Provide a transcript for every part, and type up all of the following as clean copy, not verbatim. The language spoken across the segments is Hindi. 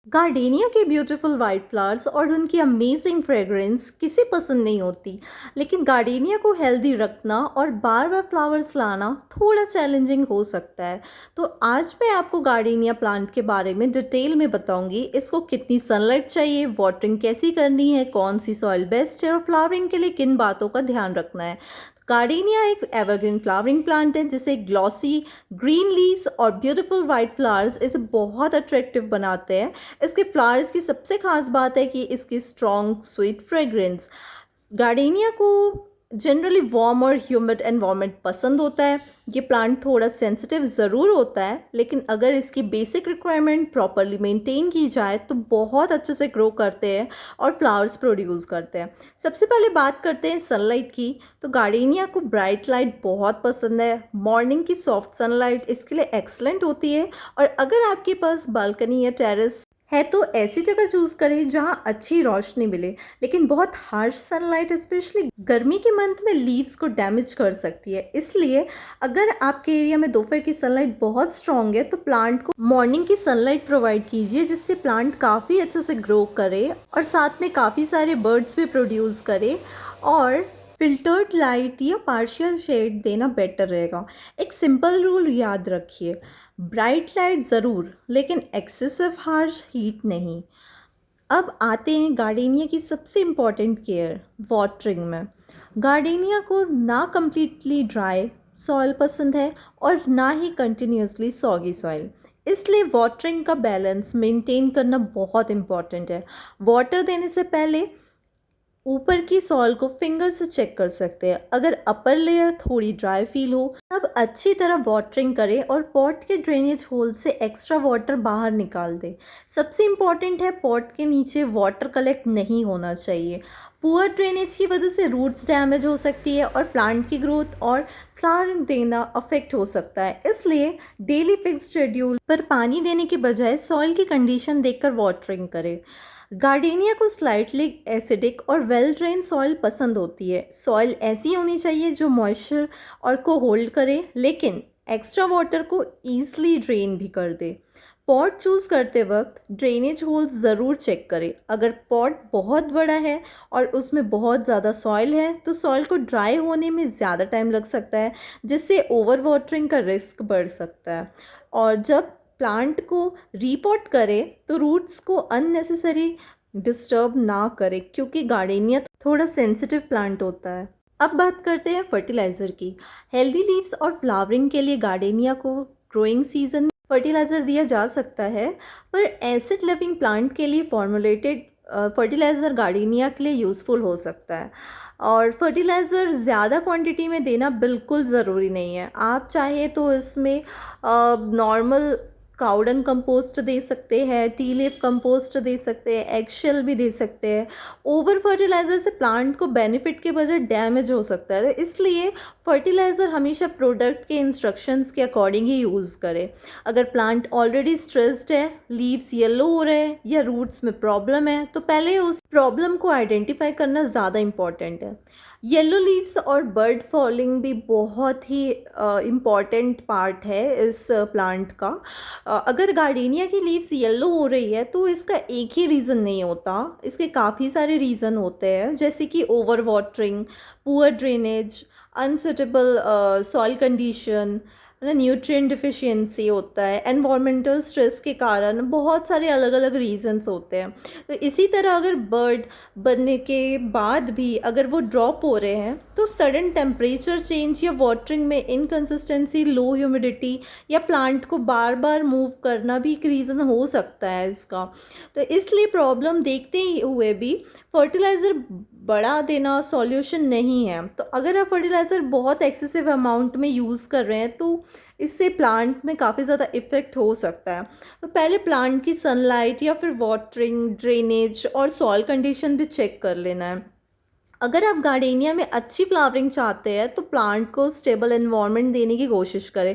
गार्डेनिया के ब्यूटीफुल वाइट फ्लावर्स और उनकी अमेजिंग फ्रेग्रेंस किसे पसंद नहीं होती। लेकिन गार्डेनिया को हेल्दी रखना और बार बार फ्लावर्स लाना थोड़ा चैलेंजिंग हो सकता है। तो आज मैं आपको गार्डेनिया प्लांट के बारे में डिटेल में बताऊंगी। इसको कितनी सनलाइट चाहिए, वाटरिंग कैसी करनी है, कौन सी सॉइल बेस्ट है और फ्लावरिंग के लिए किन बातों का ध्यान रखना है। गार्डेनिया एक एवरग्रीन फ्लावरिंग प्लांट है जिसे ग्लॉसी ग्रीन लीव्स और ब्यूटीफुल वाइट फ्लावर्स इसे बहुत अट्रैक्टिव बनाते हैं। इसके फ्लावर्स की सबसे खास बात है कि इसकी स्ट्रॉन्ग स्वीट फ्रेग्रेंस। गार्डेनिया को जनरली वार्म और ह्यूमिड एनवायरनमेंट पसंद होता है। ये प्लांट थोड़ा सेंसिटिव ज़रूर होता है, लेकिन अगर इसकी बेसिक रिक्वायरमेंट प्रॉपरली मेंटेन की जाए तो बहुत अच्छे से ग्रो करते हैं और फ्लावर्स प्रोड्यूस करते हैं। सबसे पहले बात करते हैं सनलाइट की। तो गार्डेनिया को ब्राइट लाइट बहुत पसंद है। मॉर्निंग की सॉफ्ट सनलाइट इसके लिए एक्सलेंट होती है। और अगर आपके पास बालकनी या टेरेस है तो ऐसी जगह चूज़ करें जहां अच्छी रोशनी मिले। लेकिन बहुत हार्श सनलाइट स्पेशली गर्मी के मंथ में लीव्स को डैमेज कर सकती है। इसलिए अगर आपके एरिया में दोपहर की सनलाइट बहुत स्ट्रॉन्ग है तो प्लांट को मॉर्निंग की सनलाइट प्रोवाइड कीजिए, जिससे प्लांट काफ़ी अच्छे से ग्रो करे और साथ में काफ़ी सारे बर्ड्स भी प्रोड्यूस करे। और फिल्टर्ड लाइट या पार्शियल शेड देना बेटर रहेगा। एक सिंपल रूल याद रखिए, ब्राइट लाइट ज़रूर लेकिन एक्सेसिव हार्श हीट नहीं। अब आते हैं गार्डेनिया की सबसे इम्पॉर्टेंट केयर, वाटरिंग में। गार्डेनिया को ना कम्प्लीटली ड्राई सॉइल पसंद है और ना ही कंटिन्यूसली सॉगी सॉइल। इसलिए वाटरिंग का बैलेंस मेंटेन करना बहुत इम्पॉर्टेंट है। वाटर देने से पहले ऊपर की सॉइल को फिंगर से चेक कर सकते हैं। अगर अपर लेयर थोड़ी ड्राई फील हो तब अच्छी तरह वाटरिंग करें और पॉट के ड्रेनेज होल से एक्स्ट्रा वाटर बाहर निकाल दें। सबसे इम्पॉर्टेंट है, पॉट के नीचे वाटर कलेक्ट नहीं होना चाहिए। पुअर ड्रेनेज की वजह से रूट्स डैमेज हो सकती है और प्लांट की ग्रोथ और फ्लावरिंग देना अफेक्ट हो सकता है। इसलिए डेली फिक्स्ड शेड्यूल पर पानी देने के बजाय सॉइल की कंडीशन देखकर वाटरिंग करें। गार्डेनिया को स्लाइटली एसिडिक और वेल ड्रेन सॉइल पसंद होती है। सॉइल ऐसी होनी चाहिए जो मॉइस्चर और को होल्ड करे लेकिन एक्स्ट्रा वाटर को ईजिली ड्रेन भी कर दे। पॉट चूज़ करते वक्त ड्रेनेज होल्स ज़रूर चेक करें। अगर पॉट बहुत बड़ा है और उसमें बहुत ज़्यादा सॉइल है तो सॉइल को ड्राई होने में ज़्यादा टाइम लग सकता है, जिससे ओवर वाटरिंग का रिस्क बढ़ सकता है। और जब प्लांट को रीपॉट करें तो रूट्स को अननेसेसरी डिस्टर्ब ना करें, क्योंकि गार्डेनिया थोड़ा सेंसिटिव प्लांट होता है। अब बात करते हैं फर्टिलाइज़र की। हेल्दी लीव्स और फ्लावरिंग के लिए गार्डेनिया को ग्रोइंग सीजन में फर्टिलाइज़र दिया जा सकता है, पर एसिड लविंग प्लांट के लिए फॉर्मुलेटेड फर्टिलाइज़र गार्डेनिया के लिए यूज़फुल हो सकता है। और फर्टिलाइज़र ज़्यादा क्वांटिटी में देना बिल्कुल ज़रूरी नहीं है। आप चाहे तो इसमें नॉर्मल काउडंग कंपोस्ट दे सकते हैं, टी लीफ कंपोस्ट दे सकते हैं, एगशेल भी दे सकते हैं। ओवर फर्टिलाइज़र से प्लांट को बेनिफिट के बजाय डैमेज हो सकता है, तो इसलिए फर्टिलाइज़र हमेशा प्रोडक्ट के इंस्ट्रक्शंस के अकॉर्डिंग ही यूज़ करें। अगर प्लांट ऑलरेडी स्ट्रेस्ड है, लीव्स येलो हो रहे हैं या रूट्स में प्रॉब्लम है तो पहले उस प्रॉब्लम को आइडेंटिफाई करना ज़्यादा इम्पॉर्टेंट है। येलो लीव्स और बर्ड फॉलिंग भी बहुत ही इम्पॉर्टेंट पार्ट है इस प्लांट का। अगर गार्डेनिया की लीव्स येलो हो रही है तो इसका एक ही रीज़न नहीं होता, इसके काफ़ी सारे रीज़न होते हैं, जैसे कि over watering, poor drainage, unsuitable soil condition, nutrient deficiency होता है, एनवायरमेंटल स्ट्रेस के कारण बहुत सारे अलग अलग रीजंस होते हैं। तो इसी तरह अगर बर्ड बनने के बाद भी अगर वो ड्रॉप हो रहे हैं तो सडन टेम्परेचर चेंज या वाटरिंग में इनकन्सिस्टेंसी, लो ह्यूमिडिटी या प्लांट को बार बार मूव करना भी एक रीज़न हो सकता है इसका। तो इसलिए प्रॉब्लम देखते ही हुए भी फर्टिलाइज़र बढ़ा देना सॉल्यूशन नहीं है। तो अगर आप फर्टिलाइज़र बहुत एक्सेसिव अमाउंट में यूज़ कर रहे हैं तो इससे प्लांट में काफ़ी ज़्यादा इफ़ेक्ट हो सकता है। तो पहले प्लांट की सनलाइट या फिर वाटरिंग, ड्रेनेज और सॉइल कंडीशन भी चेक कर लेना है। अगर आप गार्डेनिया में अच्छी फ्लावरिंग चाहते हैं तो प्लांट को स्टेबल एनवायरनमेंट देने की कोशिश करें।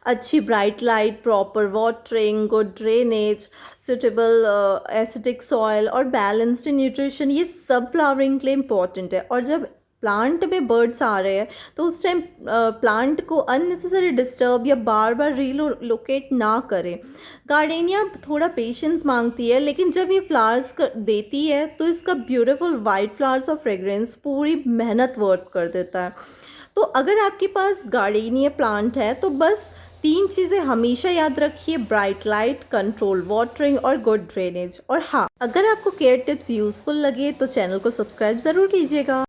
अच्छी bright light, proper watering, good drainage, suitable acidic soil और बैलेंस्ड न्यूट्रिशन, ये सब फ्लावरिंग के लिए इम्पॉर्टेंट है। और जब प्लांट में बर्ड्स आ रहे हैं तो उस टाइम प्लांट को अननेसेसरी डिस्टर्ब या बार बार रीलोकेट ना करें। गार्डेनिया थोड़ा पेशेंस मांगती है, लेकिन जब ये फ्लावर्स देती है तो इसका ब्यूटीफुल वाइट फ्लावर्स और फ्रेग्रेंस पूरी मेहनत वर्थ कर देता है। तो अगर आपके पास गार्डेनिया प्लांट है तो बस 3 चीज़ें हमेशा याद रखिए: ब्राइट लाइट, कंट्रोल वाटरिंग और गुड ड्रेनेज। और हाँ, अगर आपको केयर टिप्स यूज़फुल लगे तो चैनल को सब्सक्राइब ज़रूर कीजिएगा।